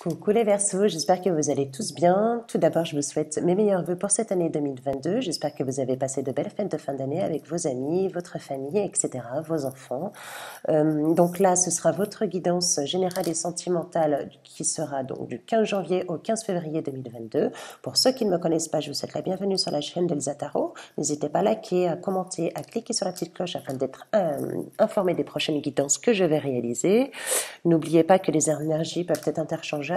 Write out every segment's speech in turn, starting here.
Coucou les Verseaux, j'espère que vous allez tous bien. Tout d'abord, je vous souhaite mes meilleurs vœux pour cette année 2022. J'espère que vous avez passé de belles fêtes de fin d'année avec vos amis, votre famille, etc., vos enfants. Donc là, ce sera votre guidance générale et sentimentale qui sera donc du 15 janvier au 15 février 2022. Pour ceux qui ne me connaissent pas, je vous souhaite la bienvenue sur la chaîne d'Elsa Tarot. N'hésitez pas à liker, à commenter, à cliquer sur la petite cloche afin d'être informé des prochaines guidances que je vais réaliser. N'oubliez pas que les énergies peuvent être interchangeables,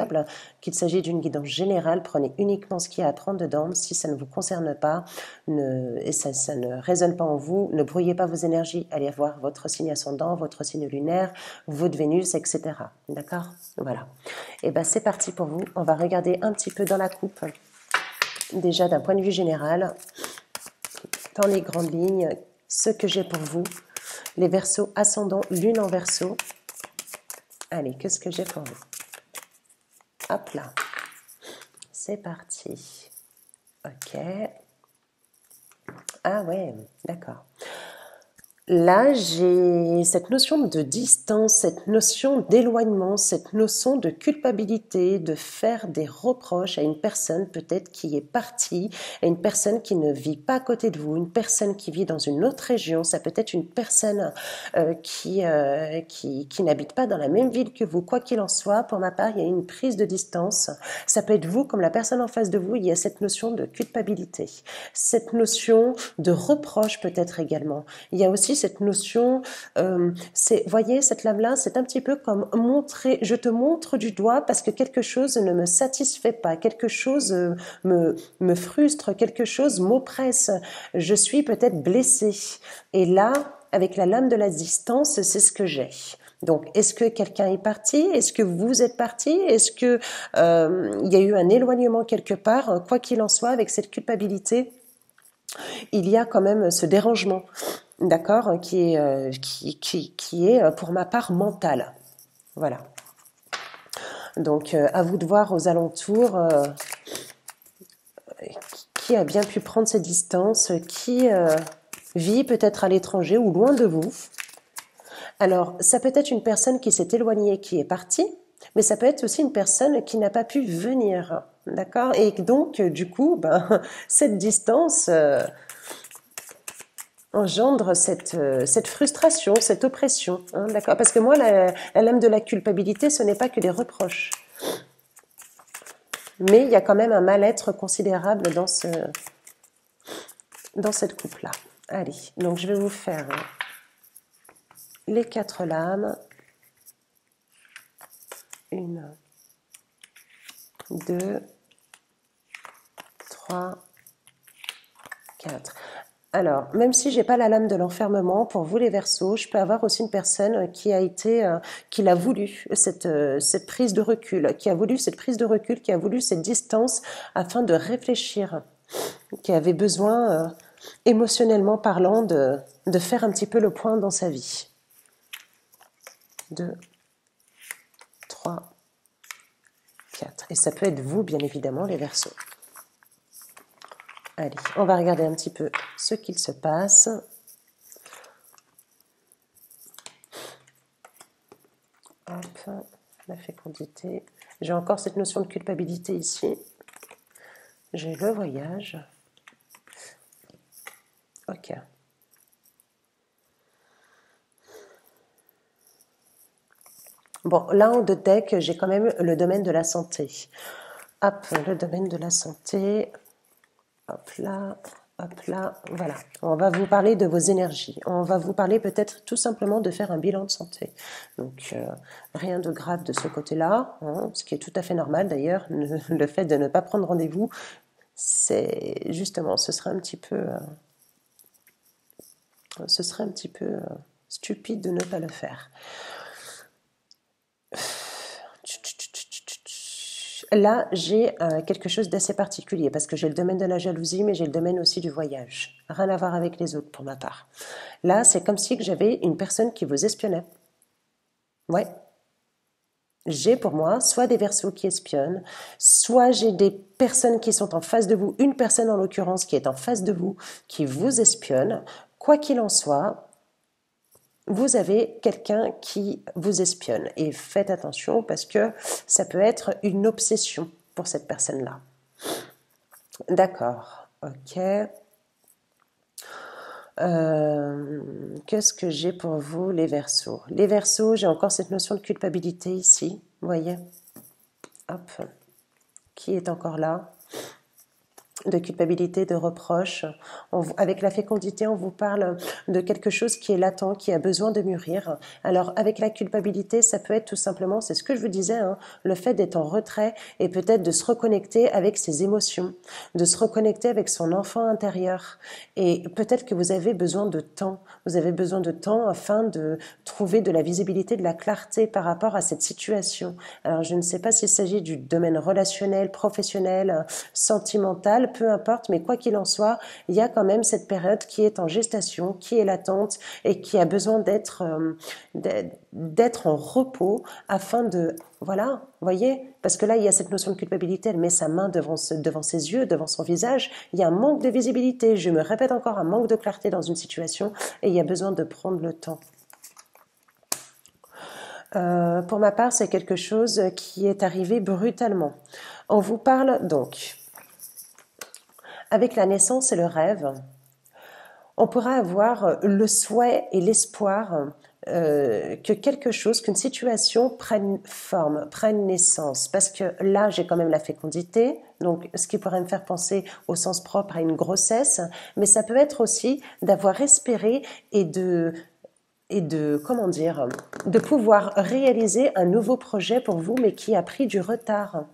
qu'il s'agit d'une guidance générale. Prenez uniquement ce qu'il y a à prendre dedans. Si ça ne vous concerne pas et ça ne résonne pas en vous, ne brouillez pas vos énergies. Allez voir votre signe ascendant, votre signe lunaire, votre Vénus, etc. D'accord? Voilà. Et bien c'est parti pour vous. On va regarder un petit peu dans la coupe, déjà d'un point de vue général, dans les grandes lignes, ce que j'ai pour vous. Les Verseaux ascendant, lune en Verseau. Allez, qu'est-ce que j'ai pour vous? Hop là. C'est parti. Ok. Ah ouais, d'accord. Là, j'ai cette notion de distance, cette notion d'éloignement, cette notion de culpabilité, de faire des reproches à une personne peut-être qui est partie, à une personne qui ne vit pas à côté de vous, une personne qui vit dans une autre région. Ça peut être une personne qui n'habite pas dans la même ville que vous. Quoi qu'il en soit, pour ma part, il y a une prise de distance. Ça peut être vous comme la personne en face de vous. Il y a cette notion de culpabilité, cette notion de reproche peut-être également. Il y a aussi cette notion, voyez, cette lame-là, c'est un petit peu comme montrer, je te montre du doigt parce que quelque chose ne me satisfait pas, quelque chose me frustre, quelque chose m'oppresse, je suis peut-être blessée. Et là, avec la lame de la distance, c'est ce que j'ai. Donc, est-ce que quelqu'un est parti? Est-ce que vous êtes parti? Est-ce que il y a eu un éloignement quelque part? Quoi qu'il en soit, avec cette culpabilité, il y a quand même ce dérangement, d'accord, qui est pour ma part mental. Voilà. Donc, à vous de voir aux alentours qui a bien pu prendre ses distances, qui vit peut-être à l'étranger ou loin de vous. Alors, ça peut être une personne qui s'est éloignée, qui est partie, mais ça peut être aussi une personne qui n'a pas pu venir, d'accord? Et donc, du coup, cette distance engendre cette frustration, cette oppression, hein, d'accord? Parce que moi, la lame de la culpabilité, ce n'est pas que des reproches. Mais il y a quand même un mal-être considérable dans cette coupe-là. Allez, donc je vais vous faire les 4 lames. 1, 2, 3, 4. Alors, même si j'ai pas la lame de l'enfermement, pour vous les Verseaux, je peux avoir aussi une personne qui l'a voulu, cette prise de recul, qui a voulu cette prise de recul, qui a voulu cette distance afin de réfléchir, qui avait besoin, émotionnellement parlant, de faire un petit peu le point dans sa vie. 2, 3, 4. Et ça peut être vous, bien évidemment, les Verseaux. Allez, on va regarder un petit peu ce qu'il se passe. Hop, la fécondité. J'ai encore cette notion de culpabilité ici. J'ai le voyage. Ok. Bon, là en deux decks, j'ai quand même le domaine de la santé. Hop, le domaine de la santé. Hop là, voilà. On va vous parler de vos énergies. On va vous parler peut-être tout simplement de faire un bilan de santé. Donc, rien de grave de ce côté-là, hein, ce qui est tout à fait normal d'ailleurs. Le fait de ne pas prendre rendez-vous, c'est justement, ce serait un petit peu stupide de ne pas le faire. Là, j'ai quelque chose d'assez particulier parce que j'ai le domaine de la jalousie, mais j'ai le domaine aussi du voyage. Rien à voir avec les autres pour ma part. Là, c'est comme si j'avais une personne qui vous espionnait. Ouais. J'ai pour moi soit des Verseaux qui espionnent, soit j'ai des personnes qui sont en face de vous, une personne en l'occurrence qui est en face de vous, qui vous espionne. Quoi qu'il en soit, vous avez quelqu'un qui vous espionne. Et faites attention parce que ça peut être une obsession pour cette personne-là. D'accord, ok. Qu'est-ce que j'ai pour vous, les Verseaux? Les Verseaux, j'ai encore cette notion de culpabilité ici, vous voyez? Hop, qui est encore là? De culpabilité, de reproche. Avec la fécondité, on vous parle de quelque chose qui est latent, qui a besoin de mûrir. Alors, avec la culpabilité, ça peut être tout simplement, c'est ce que je vous disais, hein, le fait d'être en retrait et peut-être de se reconnecter avec ses émotions, de se reconnecter avec son enfant intérieur. Et peut-être que vous avez besoin de temps. Vous avez besoin de temps afin de trouver de la visibilité, de la clarté par rapport à cette situation. Alors, je ne sais pas s'il s'agit du domaine relationnel, professionnel, sentimental, peu importe, mais quoi qu'il en soit, il y a quand même cette période qui est en gestation, qui est latente et qui a besoin d'être en repos afin de, voilà, voyez, parce que là, il y a cette notion de culpabilité, elle met sa main devant ses yeux, devant son visage, il y a un manque de visibilité, je me répète encore, un manque de clarté dans une situation et il y a besoin de prendre le temps. Pour ma part, c'est quelque chose qui est arrivé brutalement. On vous parle donc, avec la naissance et le rêve, on pourra avoir le souhait et l'espoir que quelque chose, qu'une situation prenne forme, prenne naissance. Parce que là, j'ai quand même la fécondité, donc ce qui pourrait me faire penser au sens propre à une grossesse, mais ça peut être aussi d'avoir espéré et de comment dire, de pouvoir réaliser un nouveau projet pour vous, mais qui a pris du retard.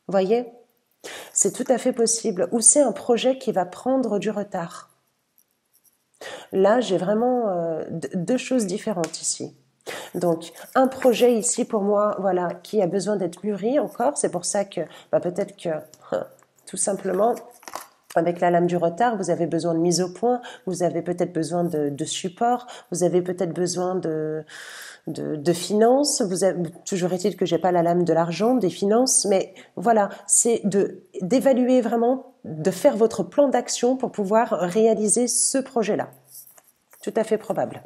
Voyez? C'est tout à fait possible. Ou c'est un projet qui va prendre du retard. Là, j'ai vraiment deux choses différentes ici. Donc, un projet ici pour moi, voilà, qui a besoin d'être mûri encore. C'est pour ça que peut-être que, tout simplement, avec la lame du retard, vous avez besoin de mise au point, vous avez peut-être besoin de support, vous avez peut-être besoin de finances. Toujours est-il que j'ai pas la lame de l'argent, des finances, mais voilà, c'est d'évaluer vraiment, de faire votre plan d'action pour pouvoir réaliser ce projet-là. Tout à fait probable.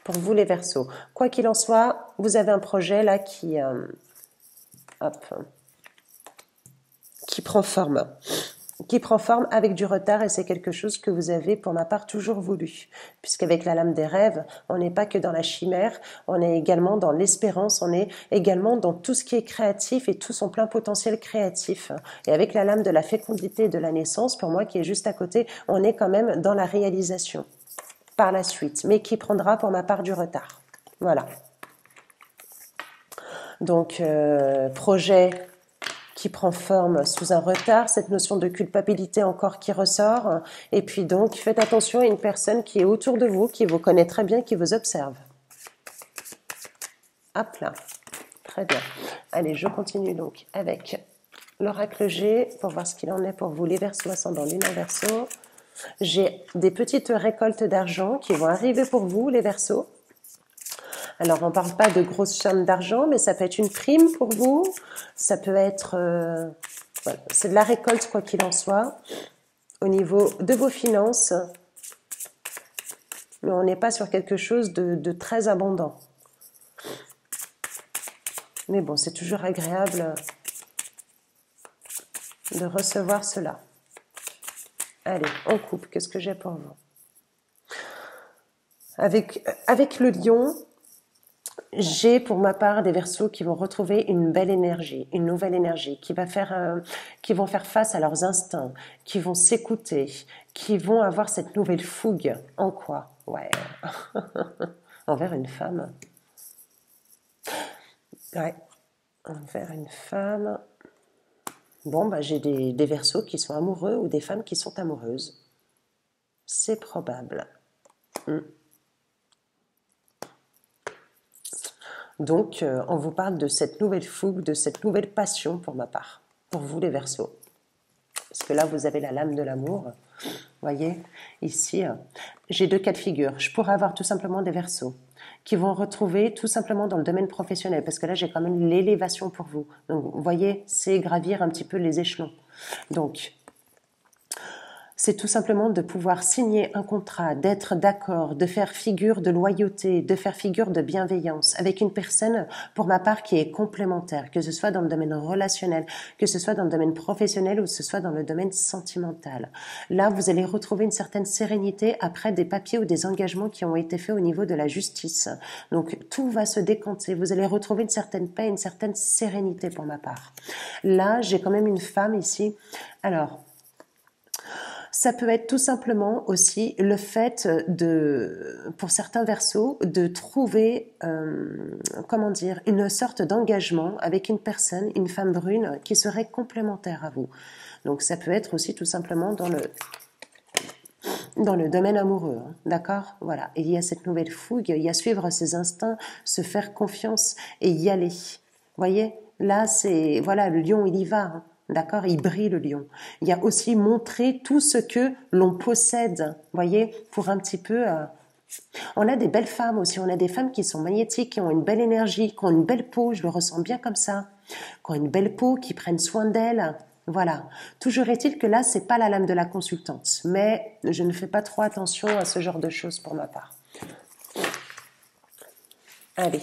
Pour vous les Verseaux. Quoi qu'il en soit, vous avez un projet là qui prend forme. Qui prend forme avec du retard et c'est quelque chose que vous avez pour ma part toujours voulu. Puisqu'avec la lame des rêves, on n'est pas que dans la chimère, on est également dans l'espérance, on est également dans tout ce qui est créatif et tout son plein potentiel créatif. Et avec la lame de la fécondité et de la naissance, pour moi qui est juste à côté, on est quand même dans la réalisation par la suite, mais qui prendra pour ma part du retard. Voilà. Donc, projet qui prend forme sous un retard, cette notion de culpabilité encore qui ressort. Et puis donc, faites attention à une personne qui est autour de vous, qui vous connaît très bien, qui vous observe. Hop là, très bien. Allez, je continue donc avec l'oracle G pour voir ce qu'il en est pour vous, les Verseaux ascendant Lune en Verseau. J'ai des petites récoltes d'argent qui vont arriver pour vous, les Verseaux. Alors, on ne parle pas de grosses sommes d'argent, mais ça peut être une prime pour vous. Ça peut être... voilà, c'est de la récolte, quoi qu'il en soit, au niveau de vos finances. Mais on n'est pas sur quelque chose de très abondant. Mais bon, c'est toujours agréable de recevoir cela. Allez, on coupe. Qu'est-ce que j'ai pour vous? Avec le lion... J'ai pour ma part des Verseaux qui vont retrouver une belle énergie, une nouvelle énergie, qui vont faire face à leurs instincts, qui vont s'écouter, qui vont avoir cette nouvelle fougue. En quoi? Ouais, envers une femme. Ouais, envers une femme. Bon, j'ai des Verseaux qui sont amoureux ou des femmes qui sont amoureuses. C'est probable. Donc, on vous parle de cette nouvelle fougue, de cette nouvelle passion pour ma part, pour vous les Verseaux. Parce que là, vous avez la lame de l'amour. Vous voyez, ici, j'ai deux cas de figure. Je pourrais avoir tout simplement des Verseaux qui vont retrouver tout simplement dans le domaine professionnel, parce que là, j'ai quand même l'élévation pour vous. Donc, vous voyez, c'est gravir un petit peu les échelons. Donc, c'est tout simplement de pouvoir signer un contrat, d'être d'accord, de faire figure de loyauté, de faire figure de bienveillance avec une personne, pour ma part, qui est complémentaire, que ce soit dans le domaine relationnel, que ce soit dans le domaine professionnel ou que ce soit dans le domaine sentimental. Là, vous allez retrouver une certaine sérénité après des papiers ou des engagements qui ont été faits au niveau de la justice. Donc, tout va se décanter. Vous allez retrouver une certaine paix, une certaine sérénité pour ma part. Là, j'ai quand même une femme ici. Alors, ça peut être tout simplement aussi le fait pour certains versos, de trouver, comment dire, une sorte d'engagement avec une personne, une femme brune, qui serait complémentaire à vous. Donc ça peut être aussi tout simplement dans le domaine amoureux, hein, d'accord? Voilà. Et il y a cette nouvelle fougue, il y a suivre ses instincts, se faire confiance et y aller. Vous voyez? Là, c'est, voilà, le lion, il y va, hein. D'accord, il brille le lion. Il y a aussi montrer tout ce que l'on possède, voyez, pour un petit peu. On a des belles femmes aussi, on a des femmes qui sont magnétiques, qui ont une belle énergie, qui ont une belle peau, je le ressens bien comme ça, qui ont une belle peau, qui prennent soin d'elles. Voilà. Toujours est-il que là, c'est pas la lame de la consultante, mais je ne fais pas trop attention à ce genre de choses pour ma part. Allez.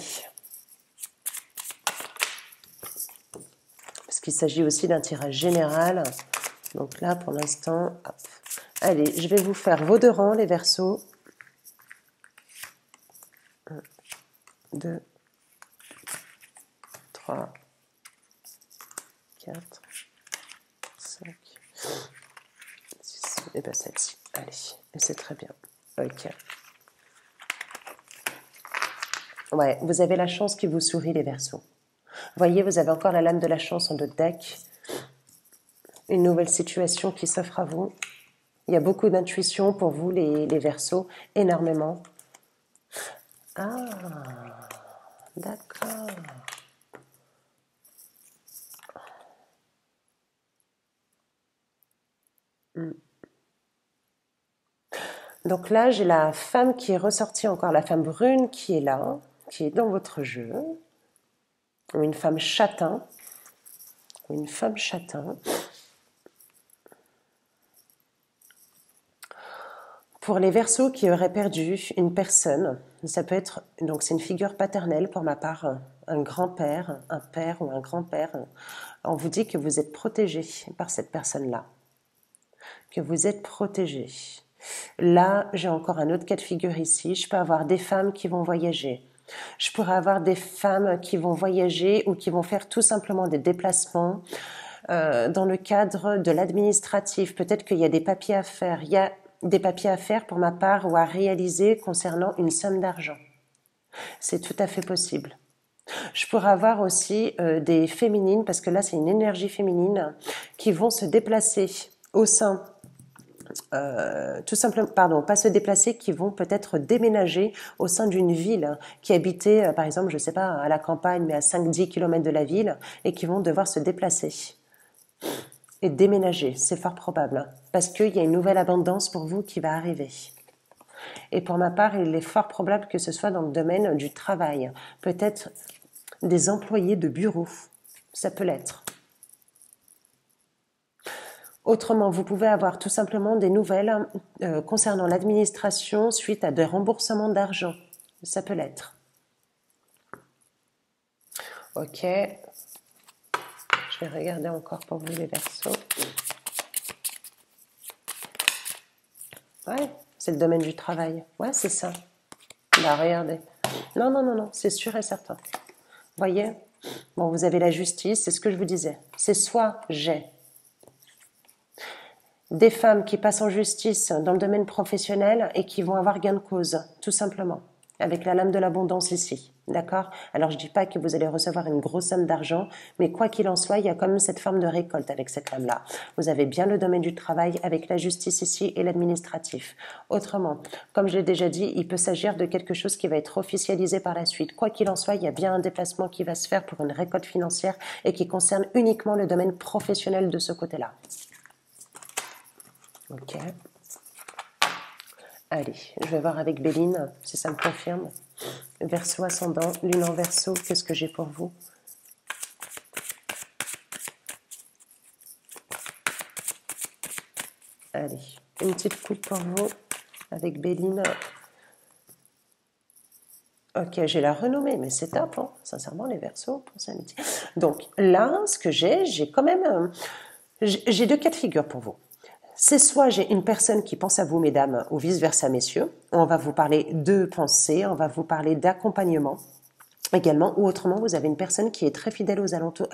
Parce qu'il s'agit aussi d'un tirage général. Donc là, pour l'instant, hop. Allez, je vais vous faire vos deux rangs, les Verseaux. 1, 2, 3, 4, 5, 6, et bien celle-ci. Allez, et c'est très bien. Ok. Ouais, vous avez la chance qui vous sourit, les Verseaux. Voyez, vous avez encore la lame de la chance en dos de deck. Une nouvelle situation qui s'offre à vous. Il y a beaucoup d'intuition pour vous, les Verseaux, énormément. Ah, d'accord. Donc là, j'ai la femme qui est ressortie encore, la femme brune qui est là, qui est dans votre jeu. Ou une femme châtain. Ou une femme châtain. Pour les Verseaux qui auraient perdu une personne, ça peut être, donc c'est une figure paternelle pour ma part, un grand-père, un père ou un grand-père. On vous dit que vous êtes protégé par cette personne-là, que vous êtes protégé. Là, j'ai encore un autre cas de figure ici. Je peux avoir des femmes qui vont voyager. Je pourrais avoir des femmes qui vont voyager ou qui vont faire tout simplement des déplacements dans le cadre de l'administratif. Peut-être qu'il y a des papiers à faire. Il y a des papiers à faire pour ma part ou à réaliser concernant une somme d'argent. C'est tout à fait possible. Je pourrais avoir aussi des féminines, parce que là c'est une énergie féminine, qui vont se déplacer au sein, tout simplement, pardon, pas se déplacer, qui vont peut-être déménager au sein d'une ville, qui habitait par exemple, je sais pas, à la campagne, mais à 5-10 km de la ville, et qui vont devoir se déplacer. Et déménager, c'est fort probable, parce qu'il y a une nouvelle abondance pour vous qui va arriver. Et pour ma part, il est fort probable que ce soit dans le domaine du travail, peut-être des employés de bureau, ça peut l'être. Autrement, vous pouvez avoir tout simplement des nouvelles concernant l'administration suite à des remboursements d'argent, ça peut l'être. Ok. Je vais regarder encore pour vous les Verseaux. Ouais, c'est le domaine du travail. Ouais, c'est ça. Bah, regardez. Non, non, non, non, c'est sûr et certain. Voyez? Bon, vous avez la justice, c'est ce que je vous disais. C'est soit j'ai des femmes qui passent en justice dans le domaine professionnel et qui vont avoir gain de cause, tout simplement, avec la lame de l'abondance ici. D'accord? Alors, je dis pas que vous allez recevoir une grosse somme d'argent, mais quoi qu'il en soit, il y a quand même cette forme de récolte avec cette lame-là. Vous avez bien le domaine du travail avec la justice ici et l'administratif. Autrement, comme je l'ai déjà dit, il peut s'agir de quelque chose qui va être officialisé par la suite. Quoi qu'il en soit, il y a bien un déplacement qui va se faire pour une récolte financière et qui concerne uniquement le domaine professionnel de ce côté-là. Ok. Allez, je vais voir avec Béline si ça me confirme. Verseau ascendant, lune en Verseau, qu'est-ce que j'ai pour vous? Allez, une petite coupe pour vous avec Béline. Ok, j'ai la renommée, mais c'est top, hein. Sincèrement, les Verseaux, pensez à midi. Donc là, ce que j'ai quand même... j'ai deux cas de figure pour vous. C'est soit j'ai une personne qui pense à vous, mesdames, ou vice-versa, messieurs. On va vous parler de pensée, on va vous parler d'accompagnement également, ou autrement, vous avez une personne qui est très fidèle aux alentours,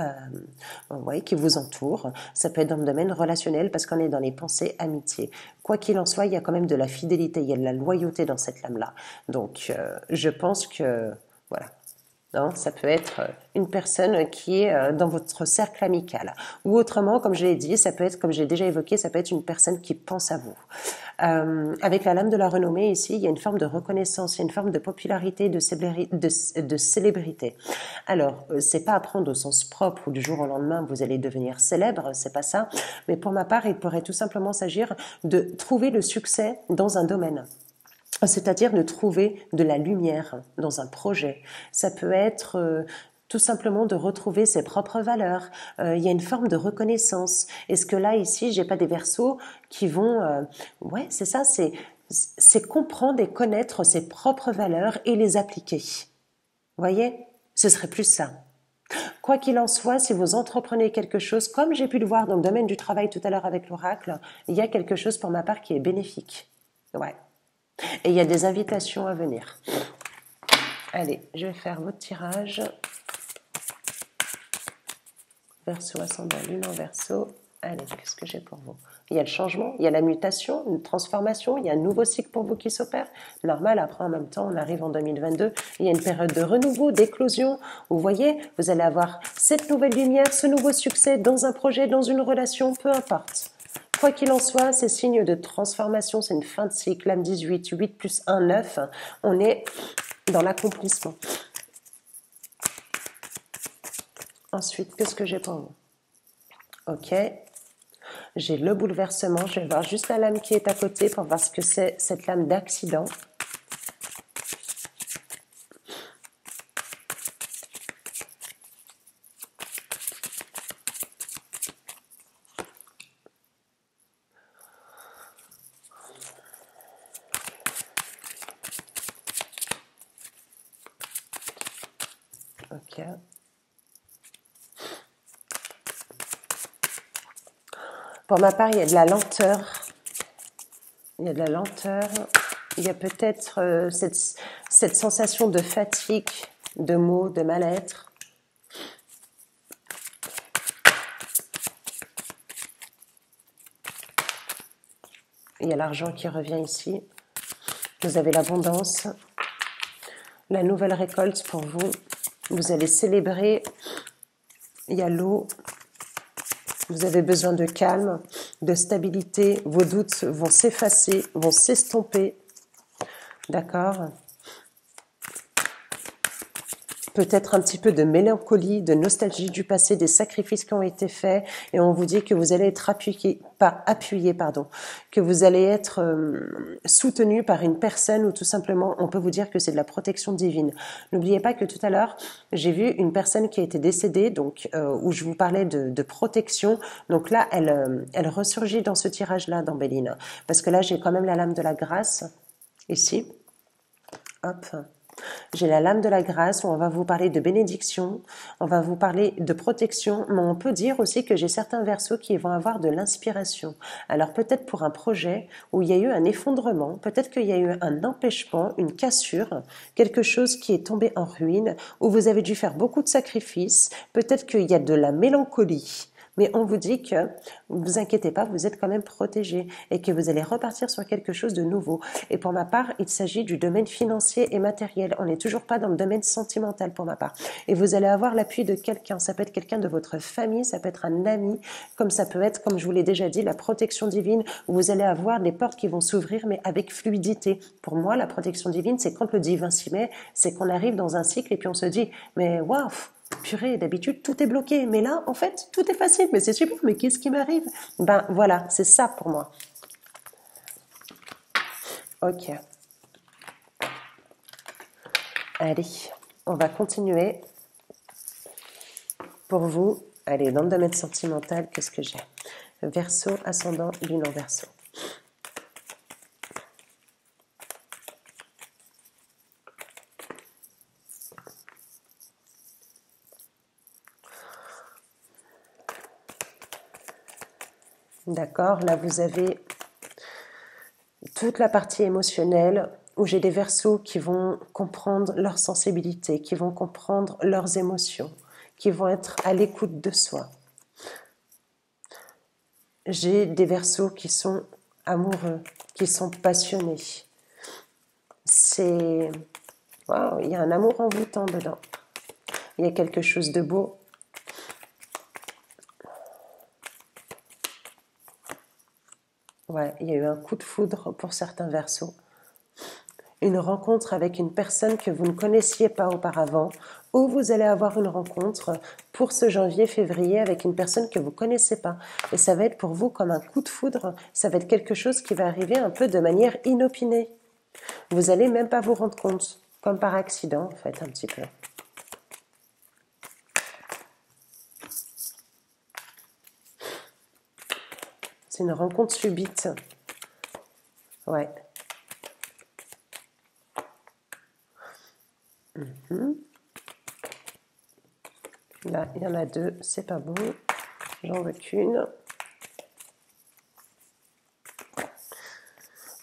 ouais, qui vous entoure. Ça peut être dans le domaine relationnel parce qu'on est dans les pensées amitié. Quoi qu'il en soit, il y a quand même de la fidélité, il y a de la loyauté dans cette lame-là. Donc, je pense que, voilà. Non, ça peut être une personne qui est dans votre cercle amical. Ou autrement, comme je l'ai dit, ça peut être, comme j'ai déjà évoqué, ça peut être une personne qui pense à vous. Avec la lame de la renommée ici, il y a une forme de reconnaissance, il y a une forme de popularité, de célébrité. Alors, c'est pas à prendre au sens propre où du jour au lendemain vous allez devenir célèbre, c'est pas ça. Mais pour ma part, il pourrait tout simplement s'agir de trouver le succès dans un domaine. C'est-à-dire de trouver de la lumière dans un projet. Ça peut être tout simplement de retrouver ses propres valeurs. Il y a une forme de reconnaissance. Est-ce que là, ici, j'ai pas des Verseaux qui vont... ouais, c'est ça, c'est comprendre et connaître ses propres valeurs et les appliquer. Vous voyez? Ce serait plus ça. Quoi qu'il en soit, si vous entreprenez quelque chose, comme j'ai pu le voir dans le domaine du travail tout à l'heure avec l'oracle, il y a quelque chose pour ma part qui est bénéfique. Ouais. Et il y a des invitations à venir. Allez, je vais faire votre tirage. Verseau, ascendant, lune en Verseau. Allez, qu'est-ce que j'ai pour vous? Il y a le changement, il y a la mutation, une transformation, il y a un nouveau cycle pour vous qui s'opère. Normal, après, en même temps, on arrive en 2022. Il y a une période de renouveau, d'éclosion. Vous voyez, vous allez avoir cette nouvelle lumière, ce nouveau succès dans un projet, dans une relation, peu importe. Quoi qu'il en soit, c'est signe de transformation, c'est une fin de cycle, lame 18, 8 plus 1, 9. On est dans l'accomplissement. Ensuite, qu'est-ce que j'ai pour vous? Ok. J'ai le bouleversement. Je vais voir juste la lame qui est à côté pour voir ce que c'est cette lame d'accident. Ok. Pour ma part, il y a de la lenteur. Il y a de la lenteur. Il y a peut-être cette sensation de fatigue, de maux, de mal-être. Il y a l'argent qui revient ici. Vous avez l'abondance. La nouvelle récolte pour vous. Vous allez célébrer. Il y a l'eau. Vous avez besoin de calme, de stabilité. Vos doutes vont s'effacer, vont s'estomper. D'accord? Peut-être un petit peu de mélancolie, de nostalgie du passé, des sacrifices qui ont été faits, et on vous dit que vous allez être appuyé, que vous allez être soutenu par une personne, ou tout simplement, on peut vous dire que c'est de la protection divine. N'oubliez pas que tout à l'heure, j'ai vu une personne qui a été décédée, donc où je vous parlais de protection. Donc là, elle ressurgit dans ce tirage-là, dans Béline, parce que là, j'ai quand même la lame de la grâce ici. Hop. J'ai la lame de la grâce où on va vous parler de bénédiction, on va vous parler de protection, mais on peut dire aussi que j'ai certains Verseaux qui vont avoir de l'inspiration. Alors peut-être pour un projet où il y a eu un effondrement, peut-être qu'il y a eu un empêchement, une cassure, quelque chose qui est tombé en ruine, où vous avez dû faire beaucoup de sacrifices, peut-être qu'il y a de la mélancolie. Mais on vous dit que, ne vous inquiétez pas, vous êtes quand même protégé et que vous allez repartir sur quelque chose de nouveau. Et pour ma part, il s'agit du domaine financier et matériel. On n'est toujours pas dans le domaine sentimental pour ma part. Et vous allez avoir l'appui de quelqu'un. Ça peut être quelqu'un de votre famille, ça peut être un ami, comme ça peut être, comme je vous l'ai déjà dit, la protection divine, où vous allez avoir des portes qui vont s'ouvrir, mais avec fluidité. Pour moi, la protection divine, c'est quand le divin s'y met, c'est qu'on arrive dans un cycle et puis on se dit, mais waouh! Purée, d'habitude, tout est bloqué. Mais là, en fait, tout est facile. Mais c'est super. Mais qu'est-ce qui m'arrive? Ben, voilà, c'est ça pour moi. Ok. Allez, on va continuer. Pour vous, allez, dans le domaine sentimental, qu'est-ce que j'ai? Verseau, ascendant, lune en Verseau. D'accord, là vous avez toute la partie émotionnelle où j'ai des Verseaux qui vont comprendre leur sensibilité, qui vont comprendre leurs émotions, qui vont être à l'écoute de soi. J'ai des Verseaux qui sont amoureux, qui sont passionnés. C'est... Waouh, il y a un amour envoûtant dedans. Il y a quelque chose de beau. Ouais, il y a eu un coup de foudre pour certains Verseaux. Une rencontre avec une personne que vous ne connaissiez pas auparavant, ou vous allez avoir une rencontre pour ce janvier-février avec une personne que vous ne connaissez pas. Et ça va être pour vous comme un coup de foudre, ça va être quelque chose qui va arriver un peu de manière inopinée. Vous n'allez même pas vous rendre compte, comme par accident en fait, un petit peu. C'est une rencontre subite. Ouais. Là, il y en a deux, c'est pas bon. J'en veux qu'une.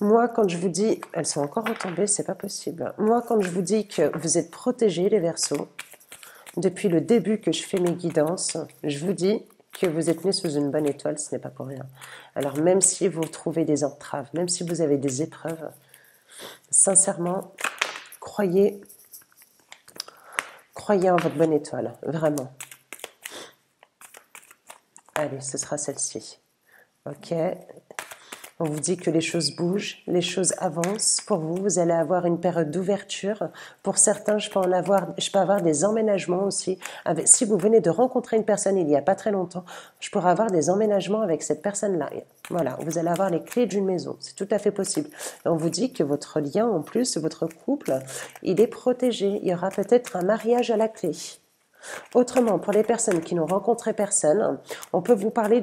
Moi, quand je vous dis, elles sont encore retombées, c'est pas possible. Moi, quand je vous dis que vous êtes protégés, les Verseaux, depuis le début que je fais mes guidances, je vous dis que vous êtes nés sous une bonne étoile, ce n'est pas pour rien. Alors, même si vous trouvez des entraves, même si vous avez des épreuves, sincèrement, croyez en votre bonne étoile, vraiment. Allez, ce sera celle-ci. Ok. On vous dit que les choses bougent, les choses avancent. Pour vous, vous allez avoir une période d'ouverture. Pour certains, je peux avoir des emménagements aussi. Si vous venez de rencontrer une personne il n'y a pas très longtemps, je pourrais avoir des emménagements avec cette personne-là. Voilà, vous allez avoir les clés d'une maison. C'est tout à fait possible. Et on vous dit que votre lien, en plus, votre couple, il est protégé. Il y aura peut-être un mariage à la clé. Autrement, pour les personnes qui n'ont rencontré personne, on peut vous parler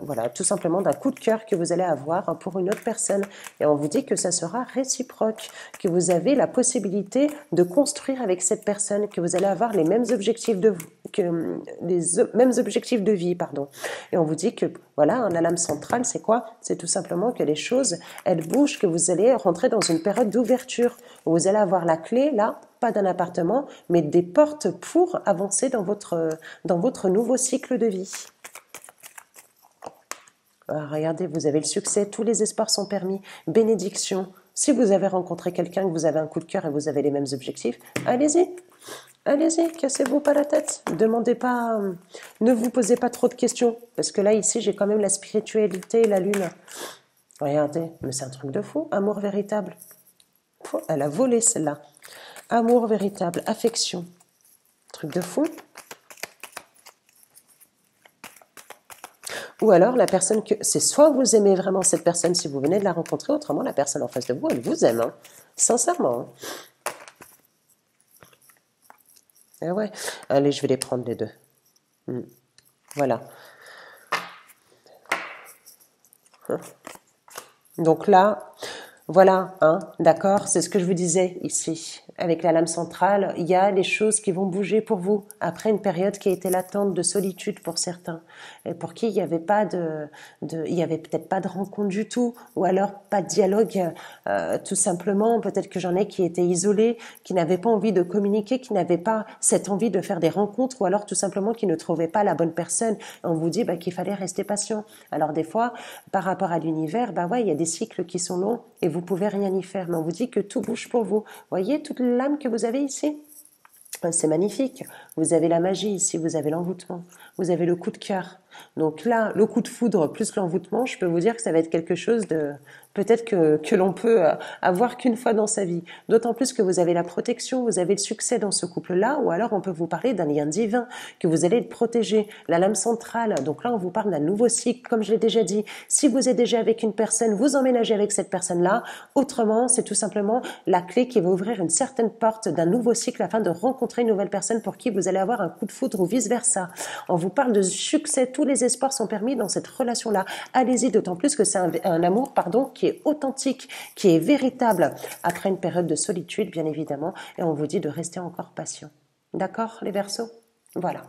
voilà, tout simplement d'un coup de cœur que vous allez avoir pour une autre personne. Et on vous dit que ça sera réciproque, que vous avez la possibilité de construire avec cette personne, que vous allez avoir les mêmes objectifs mêmes objectifs de vie, pardon. Et on vous dit que, voilà, la lame centrale, c'est quoi? C'est tout simplement que les choses, elles bougent, que vous allez rentrer dans une période d'ouverture, où vous allez avoir la clé, là, pas d'un appartement, mais des portes pour avancer dans votre nouveau cycle de vie. Alors, regardez, vous avez le succès, tous les espoirs sont permis, bénédiction. Si vous avez rencontré quelqu'un, que vous avez un coup de cœur et vous avez les mêmes objectifs, allez-y, cassez-vous pas la tête. Demandez pas, ne vous posez pas trop de questions, parce que là, ici, j'ai quand même la spiritualité et la lune. Regardez, mais c'est un truc de fou, amour véritable. Elle a volé celle-là. Amour véritable, affection. Truc de fou. Ou alors la personne que... C'est soit vous aimez vraiment cette personne si vous venez de la rencontrer, autrement la personne en face de vous, elle vous aime. Hein. Sincèrement. Eh ouais. Allez, je vais les prendre les deux. Voilà. Donc là... Voilà, hein, d'accord, c'est ce que je vous disais ici. Avec la lame centrale, il y a les choses qui vont bouger pour vous après une période qui a été latente de solitude pour certains, et pour qui il n'y avait pas il y avait peut-être pas de rencontre du tout, ou alors pas de dialogue, tout simplement. Peut-être que j'en ai qui étaient isolés, qui n'avaient pas envie de communiquer, qui n'avaient pas cette envie de faire des rencontres, ou alors tout simplement qui ne trouvaient pas la bonne personne. Et on vous dit qu'il fallait rester patient. Alors des fois, par rapport à l'univers, ouais, il y a des cycles qui sont longs et vous pouvez rien y faire, mais on vous dit que tout bouge pour vous. Voyez toute l'âme que vous avez ici? C'est magnifique. Vous avez la magie ici, vous avez l'envoûtement, vous avez le coup de cœur. Donc là, le coup de foudre plus l'envoûtement, je peux vous dire que ça va être quelque chose de peut-être que l'on peut avoir qu'une fois dans sa vie. D'autant plus que vous avez la protection, vous avez le succès dans ce couple-là, ou alors on peut vous parler d'un lien divin, que vous allez être protégé. La lame centrale, donc là on vous parle d'un nouveau cycle, comme je l'ai déjà dit. Si vous êtes déjà avec une personne, vous emménagez avec cette personne-là. Autrement, c'est tout simplement la clé qui va ouvrir une certaine porte d'un nouveau cycle afin de rencontrer une nouvelle personne pour qui vous vous allez avoir un coup de foudre ou vice-versa. On vous parle de succès, tous les espoirs sont permis dans cette relation-là. Allez-y, d'autant plus que c'est un amour, qui est authentique, qui est véritable, après une période de solitude, bien évidemment, et on vous dit de rester encore patient. D'accord, les Verseaux? Voilà.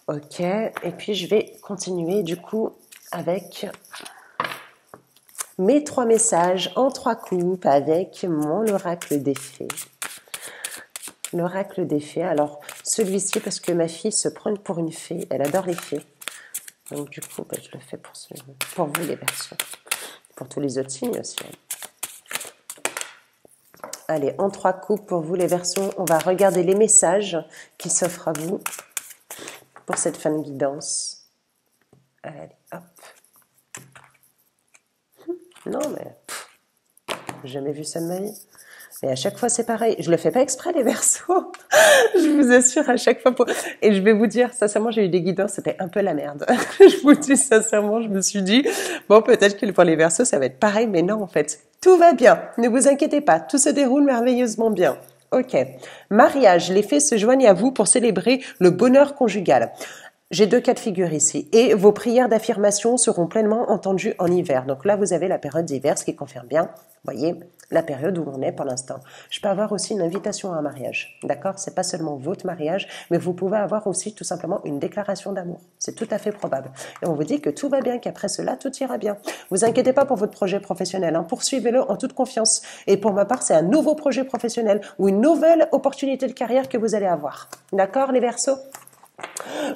Ok, et puis je vais continuer du coup avec mes 3 messages en 3 coupes avec mon oracle des fées. L'oracle des fées, alors celui-ci parce que ma fille se prend pour une fée, elle adore les fées. Donc du coup, je le fais pour vous les Verseaux, pour tous les autres signes aussi. Allez, en 3 coupes pour vous les Verseaux, on va regarder les messages qui s'offrent à vous pour cette fin de guidance. Allez, hop. Non, mais j'ai jamais vu ça de ma vie. Mais à chaque fois, c'est pareil. Je le fais pas exprès, les Verseaux. Je vous assure, à chaque fois. Et je vais vous dire, sincèrement, j'ai eu des guidances, c'était un peu la merde. Je vous dis sincèrement, je me suis dit, bon, peut-être que pour les Verseaux, ça va être pareil, mais non, en fait. Tout va bien. Ne vous inquiétez pas. Tout se déroule merveilleusement bien. Ok. Mariage. Les fées se joignent à vous pour célébrer le bonheur conjugal. J'ai 2 cas de figure ici. Et vos prières d'affirmation seront pleinement entendues en hiver. Donc là, vous avez la période d'hiver, ce qui confirme bien, voyez, la période où on est pour l'instant. Je peux avoir aussi une invitation à un mariage. D'accord? C'est pas seulement votre mariage, mais vous pouvez avoir aussi tout simplement une déclaration d'amour. C'est tout à fait probable. Et on vous dit que tout va bien, qu'après cela, tout ira bien. Vous inquiétez pas pour votre projet professionnel. Hein. Poursuivez-le en toute confiance. Et pour ma part, c'est un nouveau projet professionnel ou une nouvelle opportunité de carrière que vous allez avoir. D'accord, les Verseaux?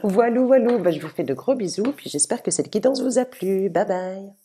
Voilou, voilou, je vous fais de gros bisous, puis j'espère que cette guidance vous a plu. Bye bye.